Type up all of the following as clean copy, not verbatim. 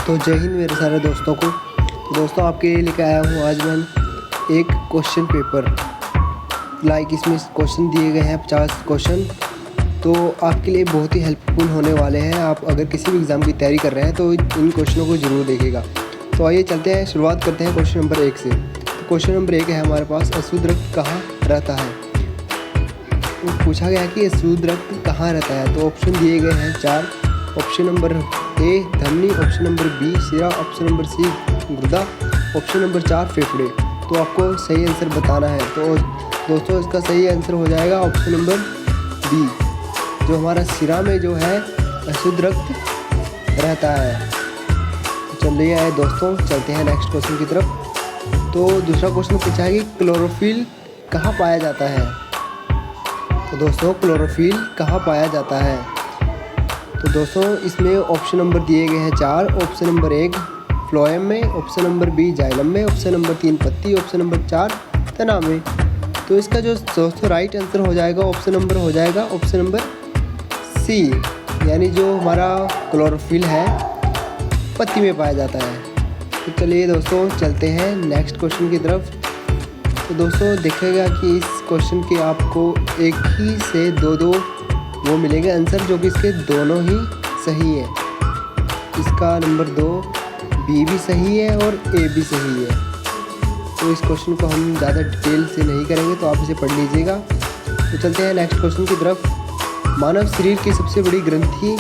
तो जय हिंद मेरे सारे दोस्तों को। तो दोस्तों आपके लिए लेकर आया हूँ आज मैं एक क्वेश्चन पेपर। इसमें क्वेश्चन दिए गए हैं 50 क्वेश्चन, तो आपके लिए बहुत ही हेल्पफुल होने वाले हैं। आप अगर किसी भी एग्ज़ाम की तैयारी कर रहे हैं तो इन क्वेश्चनों को ज़रूर देखिएगा। तो आइए चलते हैं, शुरुआत करते हैं क्वेश्चन नंबर 1 से। तो क्वेश्चन नंबर 1 है हमारे पास, अशुद्ध रक्त कहाँ रहता है। तो पूछा गया कि अशुद्ध रक्त कहाँ रहता है। तो ऑप्शन दिए गए हैं 4। ऑप्शन नंबर ए धमनी, ऑप्शन नंबर बी शिरा, ऑप्शन नंबर सी गुर्दा, ऑप्शन नंबर 4 फेफड़े। तो आपको सही आंसर बताना है। तो दोस्तों इसका सही आंसर हो जाएगा ऑप्शन नंबर बी, जो हमारा शिरा में जो है अशुद्ध रक्त रहता है। तो चलिए आए दोस्तों, चलते हैं नेक्स्ट क्वेश्चन की तरफ। तो दूसरा क्वेश्चन पूछा है कि क्लोरोफिल कहाँ पाया जाता है। तो दोस्तों क्लोरोफिल कहाँ पाया जाता है। तो दोस्तों इसमें ऑप्शन नंबर दिए गए हैं 4। ऑप्शन नंबर 1 फ्लोएम में, ऑप्शन नंबर बी जाइलम में, ऑप्शन नंबर 3 पत्ती, ऑप्शन नंबर 4 तना में। तो इसका जो दोस्तों राइट आंसर हो जाएगा ऑप्शन नंबर हो जाएगा ऑप्शन नंबर सी, यानी जो हमारा क्लोरोफिल है पत्ती में पाया जाता है। तो चलिए दोस्तों चलते हैं नेक्स्ट क्वेश्चन की तरफ। तो दोस्तों देखिएगा कि इस क्वेश्चन के आपको एक ही से दो वो मिलेंगे आंसर, जो कि इसके दोनों ही सही है। इसका नंबर 2 बी भी सही है और ए भी सही है। तो इस क्वेश्चन को हम ज़्यादा डिटेल से नहीं करेंगे, तो आप इसे पढ़ लीजिएगा। तो चलते हैं नेक्स्ट क्वेश्चन की तरफ। मानव शरीर की सबसे बड़ी ग्रंथि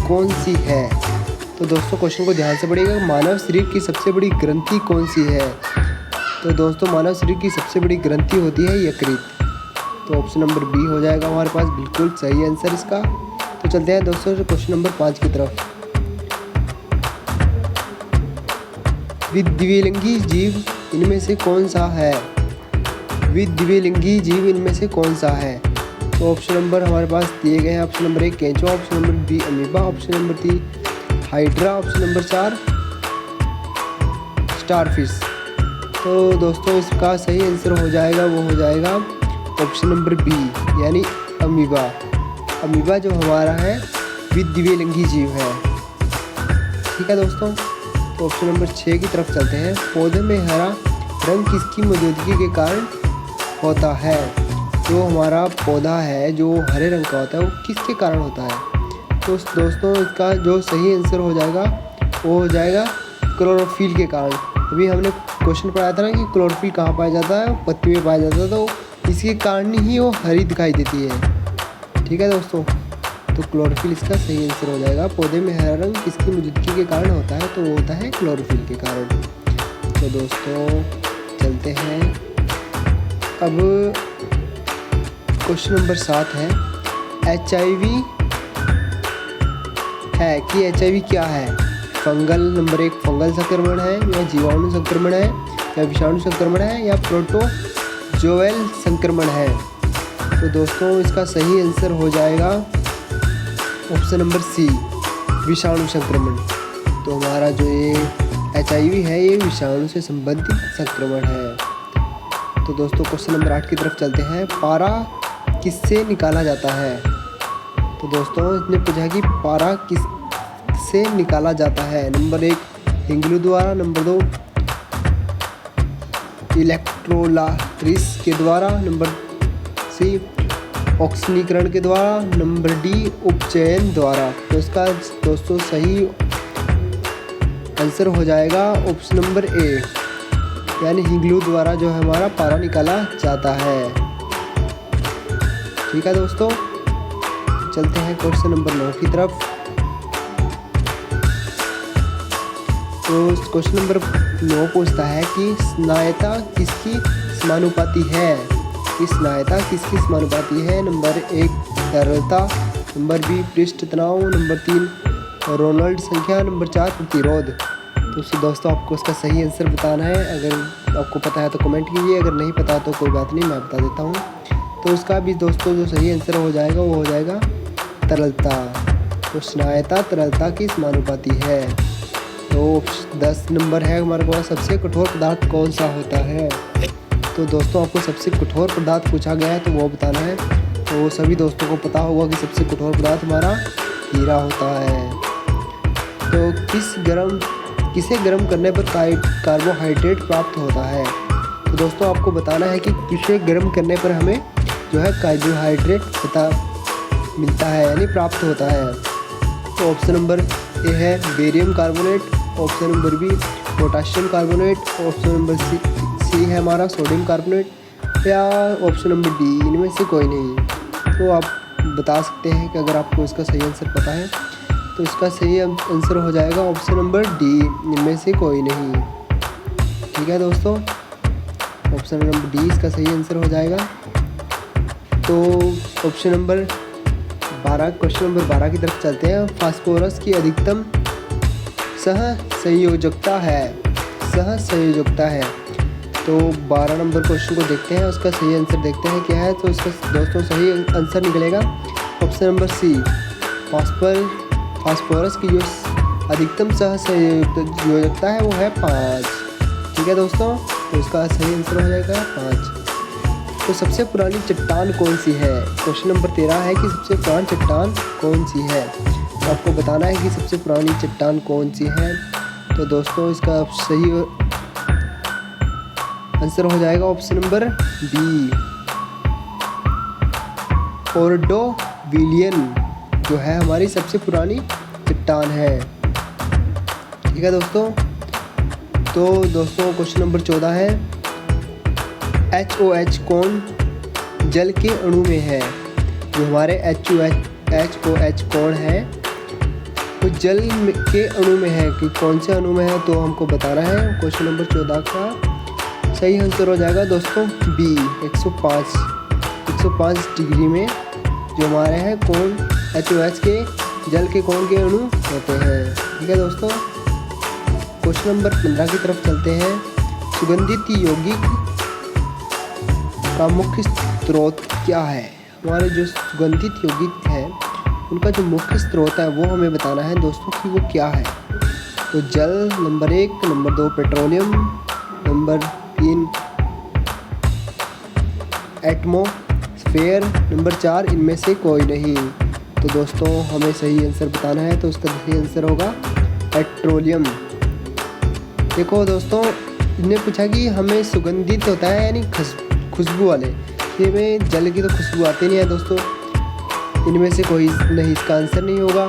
कौन सी है। तो दोस्तों क्वेश्चन को ध्यान से पढ़िएगा, मानव शरीर की सबसे बड़ी ग्रंथि कौन सी है। तो दोस्तों मानव शरीर की सबसे बड़ी ग्रंथि होती है यकृत। तो ऑप्शन नंबर बी हो जाएगा हमारे पास बिल्कुल सही आंसर इसका। तो चलते हैं दोस्तों क्वेश्चन नंबर 5 की तरफ। द्विलिंगी जीव इनमें से कौन सा है। द्विलिंगी जीव इनमें से कौन सा है। तो ऑप्शन नंबर हमारे पास दिए गए हैं, ऑप्शन नंबर 1 केंचुआ, option number B amoeba, option number 3 hydra, option number 4 starfish. तो दोस्तों इसका सही आंसर हो जाएगा वो हो जाएगा ऑप्शन नंबर बी, यानी अमीबा। अमीबा जो हमारा है द्विलिंगी जीव है। ठीक है दोस्तों, तो ऑप्शन नंबर 6 की तरफ चलते हैं। पौधे में हरा रंग किसकी मौजूदगी के कारण होता है। जो हमारा पौधा है जो हरे रंग का होता है वो किसके कारण होता है। तो दोस्तों इसका जो सही आंसर हो जाएगा वो हो जाएगा क्लोरोफिल के कारण। अभी हमने क्वेश्चन पढ़ाया था ना कि क्लोरोफिल कहाँ पाया जाता है, पत्ती में पाया जाता है, तो इसके कारण ही वो हरी दिखाई देती है। ठीक है दोस्तों, तो क्लोरोफिल इसका सही आंसर हो जाएगा। पौधे में हरा रंग किसकी मौजूदगी के कारण होता है, तो वो होता है क्लोरोफिल के कारण। तो दोस्तों चलते हैं, अब क्वेश्चन नंबर 7 है, HIV है कि HIV क्या है। फंगल, नंबर 1 फंगल संक्रमण है, या जीवाणु संक्रमण है, या विषाणु संक्रमण है, या प्रोटोजोअल संक्रमण है। तो दोस्तों इसका सही आंसर हो जाएगा ऑप्शन नंबर सी, विषाणु संक्रमण। तो हमारा जो ये HIV है ये विषाणु से संबंधित संक्रमण है। तो दोस्तों क्वेश्चन नंबर 8 की तरफ चलते हैं। पारा किससे निकाला जाता है। तो दोस्तों इसने पूछा कि पारा किससे निकाला जाता है। नंबर 1 हिंगलू द्वारा, नंबर 2 इलेक्ट्रोलाइसिस के द्वारा, नंबर सी ऑक्सीकरण के द्वारा, नंबर डी उपचयन द्वारा। तो इसका दोस्तों सही आंसर हो जाएगा ऑप्शन नंबर ए, यानी हिंगलू द्वारा जो है हमारा पारा निकाला जाता है। ठीक है दोस्तों, चलते हैं क्वेश्चन नंबर 9 की तरफ। तो क्वेश्चन नंबर 9 पूछता है कि स्नायता किसकी समानुपाती है। कि स्नायता किसकी समानुपाती है। नंबर 1 तरलता, नंबर बी पृष्ठ तनाव, नंबर 3 रोनल्ड संख्या, नंबर 4 प्रतिरोध। तो दोस्तों आपको इसका सही आंसर बताना है। अगर आपको पता है तो कमेंट कीजिए, अगर नहीं पता तो कोई बात नहीं, मैं बता देता हूँ। तो इसका भी दोस्तों जो सही आंसर हो जाएगा वो हो जाएगा तरलता। तो स्नायता तरलता की समानुपाती है। तो 10 नंबर है हमारे पास, सबसे कठोर पदार्थ कौन सा होता है। तो दोस्तों आपको सबसे कठोर पदार्थ पूछा गया है तो वो बताना है। तो सभी दोस्तों को पता होगा कि सबसे कठोर पदार्थ हमारा हीरा होता है। तो किस गर्म किसे गर्म करने पर कार्बोहाइड्रेट प्राप्त होता है। तो दोस्तों आपको बताना है कि किसे गर्म करने पर हमें जो है कार्बोहाइड्रेट मिलता है यानी प्राप्त होता है। तो ऑप्शन नंबर ए है barium carbonate, option number B potassium carbonate, option number C है हमारा सोडियम कार्बोनेट, या ऑप्शन नंबर डी इनमें से कोई नहीं। तो आप बता सकते हैं कि अगर आपको इसका सही आंसर पता है तो इसका सही आंसर हो जाएगा ऑप्शन नंबर डी, इनमें से कोई नहीं। ठीक है दोस्तों, ऑप्शन नंबर डी इसका सही आंसर हो जाएगा। तो ऑप्शन नंबर 12, क्वेश्चन नंबर 12 की तरफ चलते हैं। फास्फोरस की अधिकतम सहसंयोजकता है। तो 12 नंबर क्वेश्चन को देखते हैं, उसका सही आंसर देखते हैं क्या है। तो इसका दोस्तों सही आंसर निकलेगा ऑप्शन नंबर सी, फास्फोरस की जो अधिकतम सहसंयोजकता है वो है 5। ठीक है दोस्तों, तो इसका सही आंसर हो जाएगा 5। तो सबसे पुरानी चट्टान कौन सी है। क्वेश्चन नंबर 13 है कि सबसे पुरानी चट्टान कौन सी है। तो आपको बताना है कि सबसे पुरानी चट्टान कौन सी है। तो दोस्तों इसका सही आंसर हो जाएगा ऑप्शन नंबर बी, ऑर्डोविलियन जो है हमारी सबसे पुरानी चट्टान है। ठीक है दोस्तों। तो दोस्तों क्वेश्चन नंबर 14 है, HOH कौन जल के अणु में है। जो हमारे HOH कौन है वो जल के अणु में है कि कौन से अणु में है, तो हमको बताना है। क्वेश्चन नंबर 14 का सही आंसर हो जाएगा दोस्तों बी, 105 डिग्री में जो हमारे हैं कौन HOH के जल के कौन के अणु होते हैं। ठीक है दोस्तों, क्वेश्चन नंबर 15 की तरफ चलते हैं। सुगंधित यौगिक का मुख्य स्रोत क्या है। हमारे जो सुगंधित यौगिक है उनका जो मुख्य स्रोत है वो हमें बताना है दोस्तों कि वो क्या है। तो जल number 1, number 2 petroleum, number 3 atmosphere, number 4 इनमें से कोई नहीं। तो दोस्तों हमें सही आंसर बताना है, तो उसका सही आंसर होगा पेट्रोलियम। देखो दोस्तों, इन्हें पूछा कि हमें सुगंधित होता है यानी खुशबू वाले, ये में जल की तो खुशबू आती नहीं है दोस्तों, इनमें से कोई नहीं इसका आंसर नहीं होगा।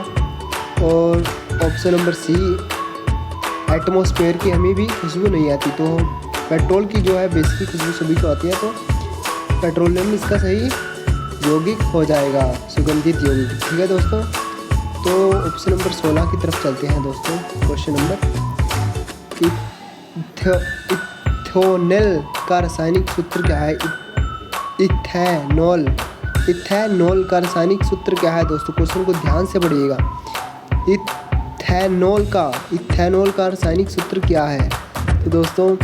और ऑप्शन नंबर सी एटमॉस्फेयर की हमें भी खुशबू नहीं आती। तो पेट्रोल की जो है बेसिक खुशबू सभी को आती है, तो पेट्रोलियम इसका सही यौगिक हो जाएगा, सुगंधित यौगिक। ठीक है दोस्तों। तो ऑप्शन नंबर 16 की तरफ चलते हैं दोस्तों। क्वेश्चन नंबर इथेनॉल का रासायनिक सूत्र क्या है। इथेनॉल का रासायनिक सूत्र क्या है दोस्तों, क्वेश्चन को ध्यान से पढ़िएगा। इथेनॉल का रासायनिक सूत्र क्या है। तो दोस्तों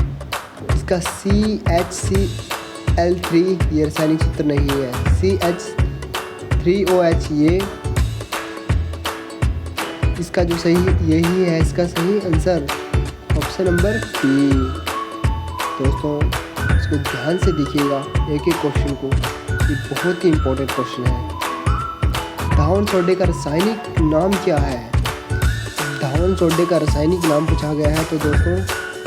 इसका CHCl3 ये रासायनिक सूत्र नहीं है, CH3OH ये इसका जो सही यही है इसका सही आंसर, ऑप्शन नंबर बी। दोस्तों इसको ध्यान से देखिएगा एक एक क्वेश्चन को, ये बहुत ही इम्पोर्टेंट क्वेश्चन है। धावन सोडे का रासायनिक नाम क्या है। धावन सोडे का रासायनिक नाम पूछा गया है, तो दोस्तों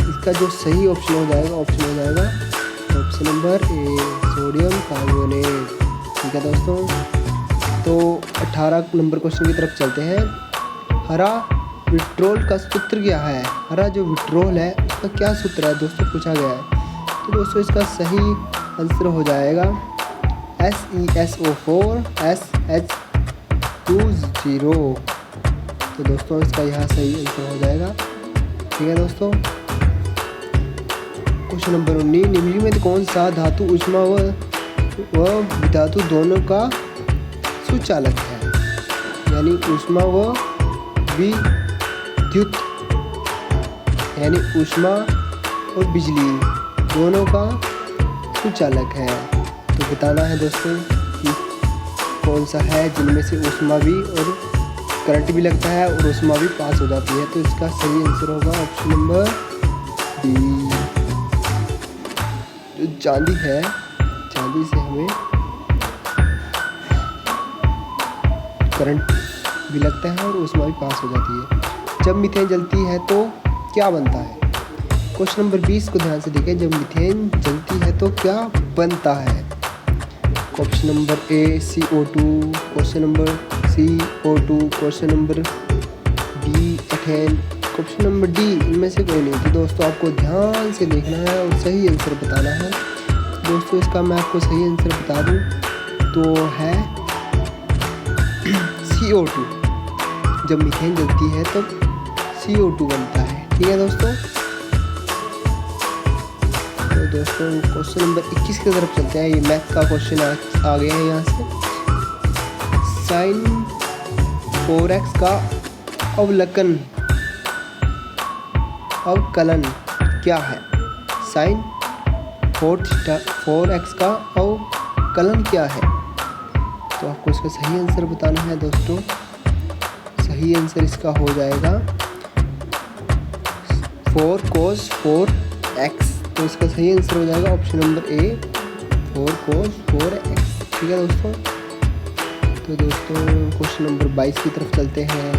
इसका जो सही ऑप्शन हो जाएगा ऑप्शन नंबर ए, सोडियम कार्बोनेट। ठीक है दोस्तों। तो 18 नंबर क्वेश्चन की तरफ चलते हैं। हरा विट्रोल का सूत्र क्या है। हरा जो विट्रोल है उसका क्या सूत्र है दोस्तों, पूछा गया है। तो दोस्तों इसका सही आंसर हो जाएगा SeSO4SH20। तो दोस्तों इसका यहाँ सही आंसर हो जाएगा। ठीक है दोस्तों। क्वेश्चन नंबर 19, निम्नलिखित में कौन सा धातु ऊष्मा व विधातु दोनों का सुचालक है। यानी ऊष्मा व विद्युत यानी ऊष्मा और बिजली दोनों का सुचालक है। तो बताना है दोस्तों कि कौन सा है जिनमें से ऊष्मा भी और करंट भी लगता है और ऊष्मा भी पास हो जाती है। तो इसका सही आंसर होगा ऑप्शन नंबर डी। जो चांदी है, चांदी से हमें करंट भी लगता है और ऊष्मा भी पास हो जाती है। जब मीथेन जलती है तो क्या बनता है। क्वेश्चन नंबर 20 को ध्यान से देखें, जब मीथेन जलती है तो क्या बनता है। Option number A CO2, question number CO2, question number B ethane, option number D इनमें से कोई नहीं। तो दोस्तों आपको ध्यान से देखना है और सही आंसर बताना है। दोस्तों इसका मैं आपको सही आंसर बता दूं तो है CO2। जब मीथेन जलती है तो CO2 बनता है। ठीक है दोस्तों। तो दोस्तों क्वेश्चन नंबर 21 की तरफ चलते हैं। ये मैथ का क्वेश्चन आ गया है यहाँ से। sin 4x का अवकलन क्या है। sin 4x का अवकलन क्या है। तो आपको इसका सही आंसर बताना है दोस्तों। सही आंसर इसका हो जाएगा 4 cos 4x। तो इसका सही आंसर हो जाएगा ऑप्शन नंबर ए 4 cos 4x। ठीक है दोस्तों। तो दोस्तों क्वेश्चन नंबर 22 की तरफ चलते हैं।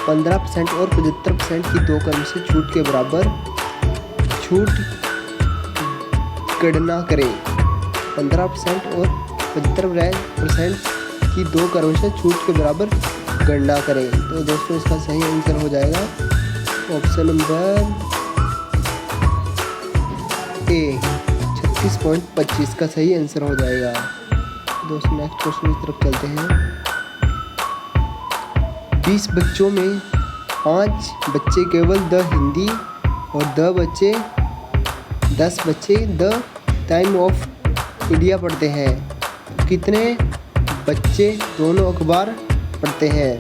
15% और 75% की दो क्रम से छूट के बराबर छूट गणना करें। 15% और 75% की दो क्रम से छूट के बराबर गणना करें। तो दोस्तों इसका सही आंसर हो जाएगा ऑप्शन नंबर ए 36.25 का सही आंसर हो जाएगा। दोस्तों नेक्स्ट क्वेश्चन की तरफ चलते हैं। 20 बच्चों में 5 बच्चे केवल द हिंदी और 10 बच्चे द टाइम ऑफ इंडिया पढ़ते हैं। कितने बच्चे दोनों अखबार पढ़ते हैं।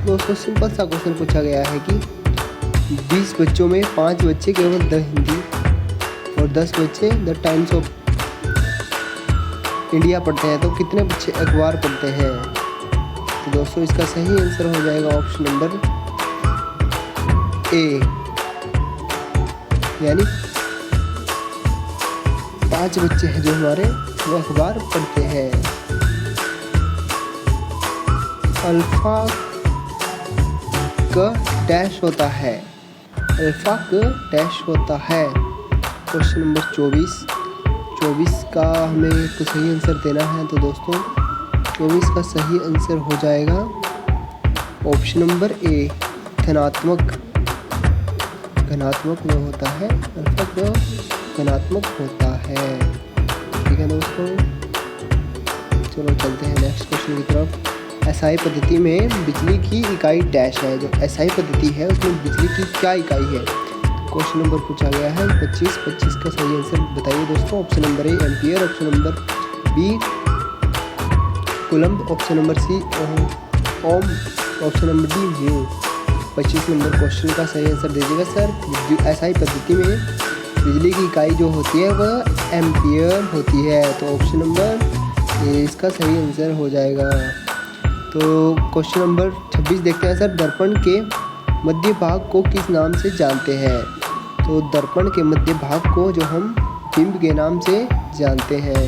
दोस्तों सिंपल सा क्वेश्चन पूछा गया है कि 20 बच्चों में 5 बच्चे केवल द हिंदी और 10 बच्चे द टाइम्स ऑफ इंडिया पढ़ते हैं, तो कितने बच्चे अखबार पढ़ते हैं। तो दोस्तों इसका सही आंसर हो जाएगा ऑप्शन नंबर ए, यानी 5 बच्चे हैं जो हमारे वो अखबार पढ़ते हैं। अल्फा का डैश होता है। अल्फा का डैश होता है। क्वेश्चन नंबर 24 का हमें तो सही आंसर देना है। तो दोस्तों 24 का सही आंसर हो जाएगा ऑप्शन नंबर ए धनात्मक। घनात्मक में होता है, अल्फा का धनात्मक होता है। ठीक है दोस्तों। चलो चलते हैं नेक्स्ट क्वेश्चन की तरफ। एसआई पद्धति में बिजली की इकाई डैश है। जो एसआई पद्धति है उसमें बिजली की क्या इकाई है। क्वेश्चन नंबर पूछा गया है 25 का सही आंसर बताइए दोस्तों। Option number A ampere, option number B coulomb, option number C ohm, option number D mu. 25 number question का सही आंसर दीजिएगा सर। एसआई पद्धति में बिजली की इकाई जो होती है वह एम्पियर होती है। तो ऑप्शन नंबर ए इसका सही आंसर हो जाएगा। तो क्वेश्चन नंबर 26 देखते हैं सर। दर्पण के मध्य भाग को किस नाम से जानते हैं। तो दर्पण के मध्य भाग को जो हम बिंब के नाम से जानते हैं।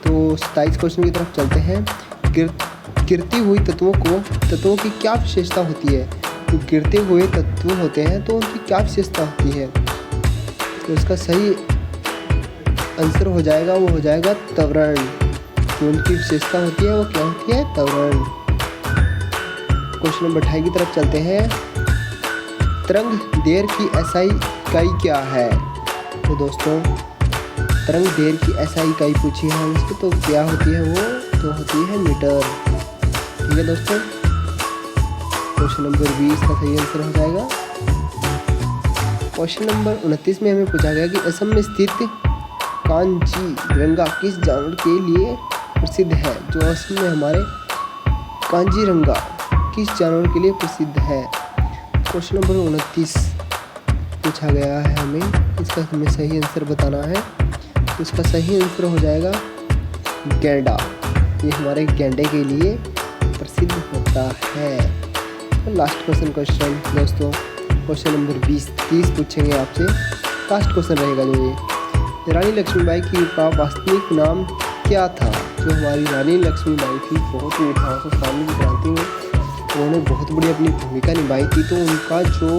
तो 27 क्वेश्चन की तरफ चलते हैं। गिरती हुई तत्वों की क्या विशेषता होती है। तो गिरते हुए तत्व होते हैं तो उनकी क्या विशेषता होती है। तो इसका सही आंसर हो जाएगा वो हो जाएगा त्वरण। जो उनकी विशेषता होती है वो क्या होती है, त्वरण। क्वेश्चन नंबर 28 की तरफ चलते हैं। तरंग दैर्घ्य की एसआई इकाई क्या है। तो दोस्तों तरंग दैर्घ्य की एसआई इकाई पूछी है हमसे, तो क्या होती है वो, तो होती है मीटर। ठीक है दोस्तों। क्वेश्चन नंबर 20 का सही आंसर हो जाएगा। क्वेश्चन नंबर 29 में हमें पूछा गया कि असम में स्थित कांजीरंगा किस जानवर के लिए प्रसिद्ध है। जो असम में हमारे कांजीरंगा किस जानवर के लिए प्रसिद्ध है। क्वेश्चन नंबर 29 पूछा गया है हमें, इसका हमें सही आंसर बताना है। तो इसका सही आंसर हो जाएगा गैंडा। ये हमारे गैंडे के लिए प्रसिद्ध होता है। तो लास्ट क्वेश्चन दोस्तों, क्वेश्चन नंबर 30 पूछेंगे आपसे। लास्ट क्वेश्चन रहेगा जो ये। रानी लक्ष्मीबाई का वास्तविक नाम क्या था। जो हमारी रानी लक्ष्मीबाई थी, बहुत ही मिठास और सामने की क्रांति में उन्होंने बहुत बड़ी अपनी भूमिका निभाई थी। तो उनका जो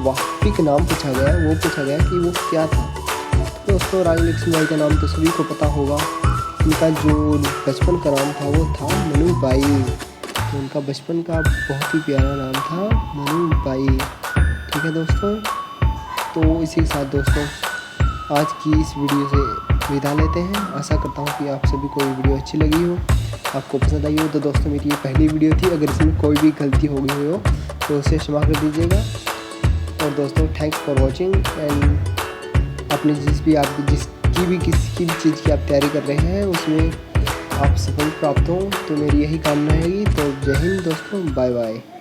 वास्तविक नाम पूछा गया, वो पूछा गया कि वो क्या था। तो दोस्तों रानी लक्ष्मीबाई का नाम तो सभी को पता होगा। उनका जो बचपन का नाम था वो था मनुबाई। तो उनका बचपन का बहुत ही प्यारा नाम था मनुबाई। ठीक है दोस्तों, तो इसी के साथ दोस्तों आज की इस वीडियो से विदा लेते हैं। आशा करता हूँ कि आप सभी को ये वीडियो अच्छी लगी हो, आपको पसंद आई हो। तो दोस्तों मेरी ये पहली वीडियो थी, अगर इसमें कोई भी गलती हो गई हो तो उसे क्षमा कर दीजिएगा। और दोस्तों थैंक्स फॉर वॉचिंग एंड अपनी किसी भी चीज़ की आप तैयारी कर रहे हैं उसमें आप सफल प्राप्त हों, तो मेरी यही कामना रहेगी। तो जय हिंद दोस्तों, बाय बाय।